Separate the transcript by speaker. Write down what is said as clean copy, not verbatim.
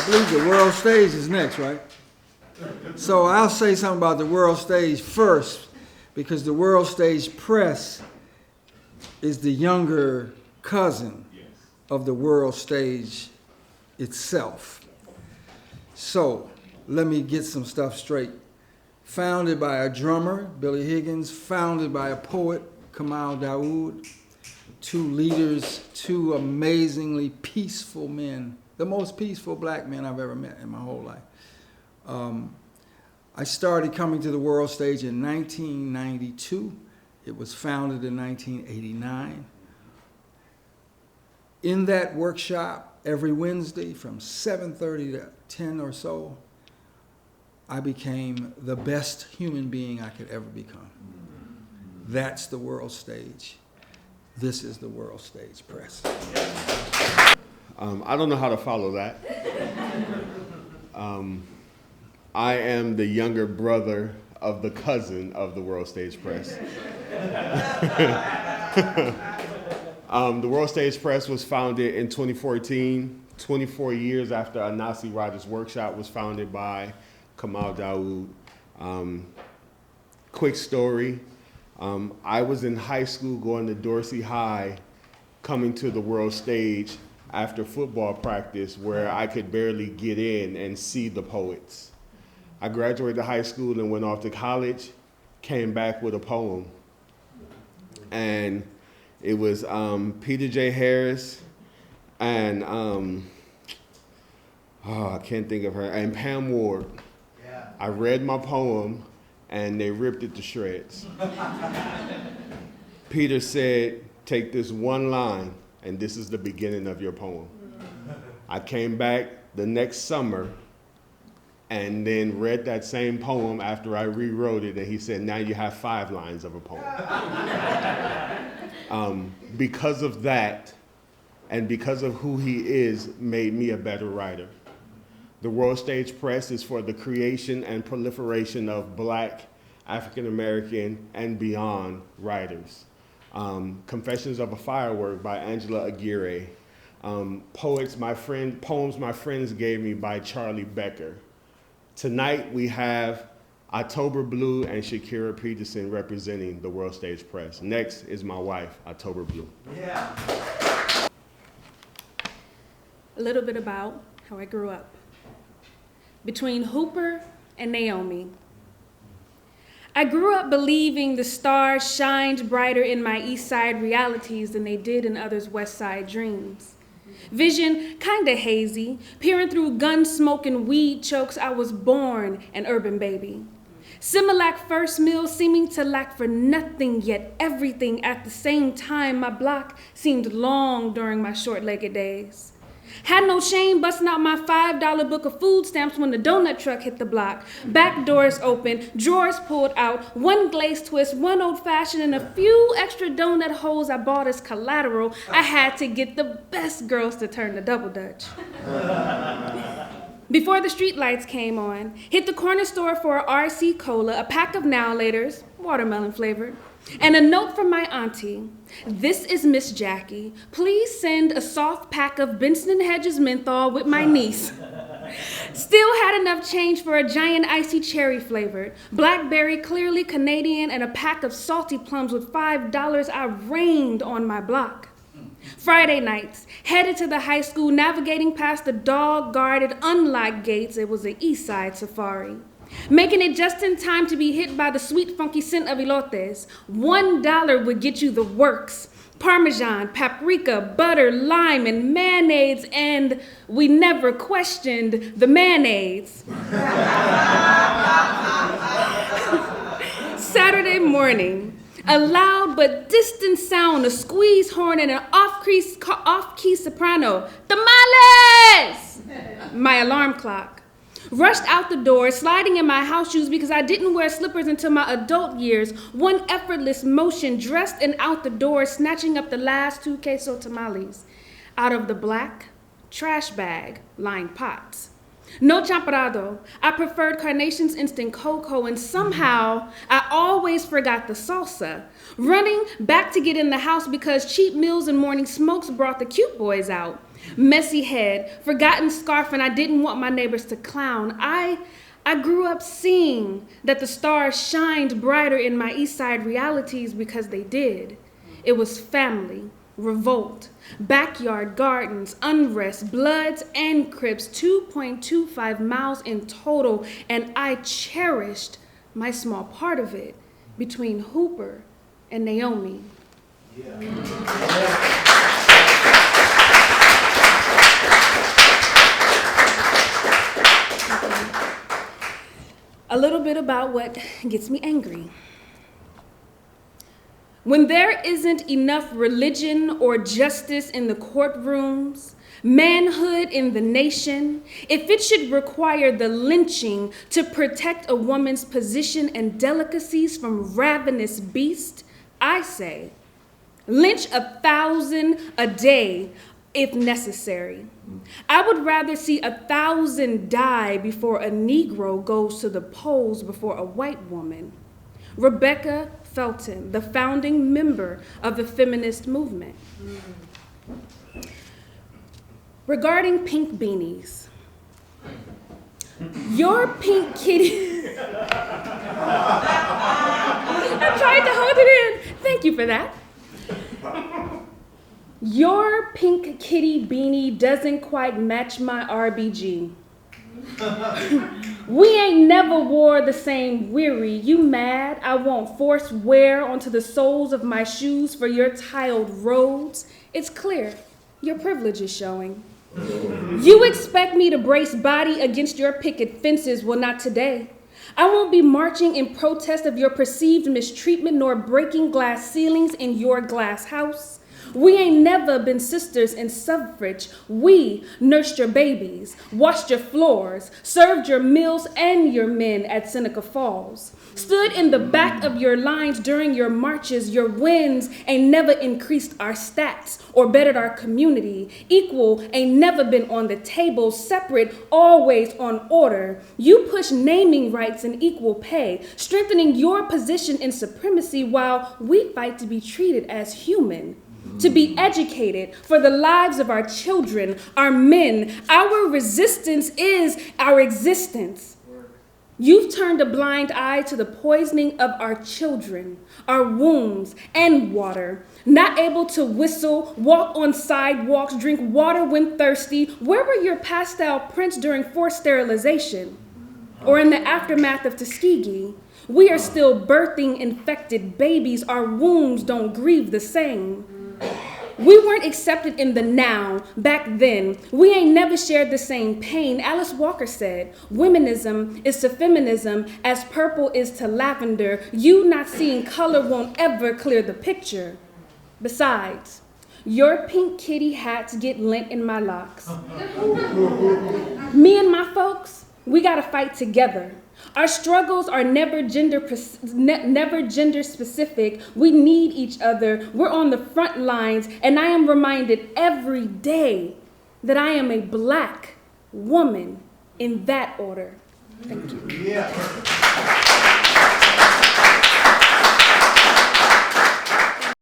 Speaker 1: I believe the world stage is next, right? So I'll say something about the world stage first, because the world stage press is the younger cousin of the world stage itself. So let me get some stuff straight. Founded by a drummer, Billy Higgins, founded by a poet, Kamal Daoud, two leaders, two amazingly peaceful men, the most peaceful black men I've ever met in my whole life. I started coming to the world stage in 1992. It was founded in 1989. In that workshop, every Wednesday from 7:30 to 10 or so, I became the best human being I could ever become. That's the world stage. This is the world stage press.
Speaker 2: I don't know how to follow that. I am the younger brother of the cousin of the World Stage Press. The World Stage Press was founded in 2014, 24 years after a Nasi Rogers workshop was founded by Kamal Daoud. Quick story, I was in high school going to Dorsey High, coming to the world stage after football practice where I could barely get in and see the poets. I graduated high school and went off to college, came back with a poem. And it was Peter J. Harris and, I can't think of her, and Pam Ward. Yeah. I read my poem and they ripped it to shreds. Peter said, take this one line and this is the beginning of your poem. I came back the next summer and then read that same poem after I rewrote it, and he said, now you have 5 lines of a poem. Because of that, and because of who he is, made me a better writer. The World Stage Press is for the creation and proliferation of Black, African American, and beyond writers. Confessions of a Firework by Angela Aguirre. Poems my friends gave me by Charlie Becker. Tonight we have October Blue and Shakira Peterson representing the World Stage Press. Next is my wife, October Blue. Yeah.
Speaker 3: A little bit about how I grew up. Between Hooper and Naomi. I grew up believing the stars shined brighter in my East Side realities than they did in others' West Side dreams. Vision kinda hazy, peering through gun smoke and weed chokes, I was born an urban baby. Similac first meal seeming to lack for nothing yet everything at the same time. My block seemed long during my short-legged days. Had no shame busting out my $5 book of food stamps when the donut truck hit the block. Back doors open, drawers pulled out, one glaze twist, one old-fashioned, and a few extra donut holes I bought as collateral. I had to get the best girls to turn the double dutch. Before the street lights came on, hit the corner store for a RC Cola, a pack of Now Laters, watermelon flavored, and a note from my auntie. This is Miss Jackie. Please send a soft pack of Benson & Hedges menthol with my niece. Still had enough change for a giant icy cherry flavored, blackberry clearly Canadian, and a pack of salty plums with $5. I rained on my block. Friday nights, headed to the high school, navigating past the dog-guarded, unlocked gates. It was an East Side safari. Making it just in time to be hit by the sweet, funky scent of elotes. $1 would get you the works. Parmesan, paprika, butter, lime, and mayonnaise, and we never questioned the mayonnaise. Saturday morning, a loud but distant sound, a squeeze horn, and an off-key soprano. Tamales! My alarm clock. Rushed out the door, sliding in my house shoes because I didn't wear slippers until my adult years. One effortless motion, dressed and out the door, snatching up the last 2 queso tamales out of the black trash bag lined pots. No champorado. I preferred Carnation's instant cocoa, and somehow I always forgot the salsa. Running back to get in the house because cheap meals and morning smokes brought the cute boys out. messy head, forgotten scarf, and I didn't want my neighbors to clown. I grew up seeing that the stars shined brighter in my East Side realities because they did. It was family, revolt, backyard gardens, unrest, Bloods and Crips, 2.25 miles in total, and I cherished my small part of it between Hooper and Naomi. A little bit about what gets me angry. When there isn't enough religion or justice in the courtrooms, manhood in the nation, if it should require the lynching to protect a woman's position and delicacies from ravenous beasts, I say, lynch 1,000 a day if necessary. I would rather see 1,000 die before a Negro goes to the polls before a white woman. Rebecca Felton, the founding member of the feminist movement. Regarding pink beanies, your pink kitty, I tried to hold it in. Thank you for that. Your pink kitty beanie doesn't quite match my RBG. We ain't never wore the same weary. You mad? I won't force wear onto the soles of my shoes for your tiled roads. It's clear your privilege is showing. You expect me to brace body against your picket fences. Well, not today. I won't be marching in protest of your perceived mistreatment nor breaking glass ceilings in your glass house. We ain't never been sisters in suffrage. We nursed your babies, washed your floors, served your meals and your men at Seneca Falls, stood in the back of your lines during your marches. Your wins ain't never increased our stats or bettered our community. Equal ain't never been on the table, separate, always on order. You push naming rights and equal pay, strengthening your position in supremacy while we fight to be treated as human. To be educated for the lives of our children, our men. Our resistance is our existence. You've turned a blind eye to the poisoning of our children, our wombs, and water. Not able to whistle, walk on sidewalks, drink water when thirsty. Where were your pastel prints during forced sterilization? Or in the aftermath of Tuskegee? We are still birthing infected babies. Our wombs don't grieve the same. We weren't accepted in the now back then. We ain't never shared the same pain. Alice Walker said, womenism is to feminism as purple is to lavender. You not seeing color won't ever clear the picture. Besides, your pink kitty hats get lint in my locks. Me and my folks, we gotta fight together. Our struggles are never gender specific. We need each other. We're on the front lines, and I am reminded every day that I am a Black woman in that order. Thank you. Yeah.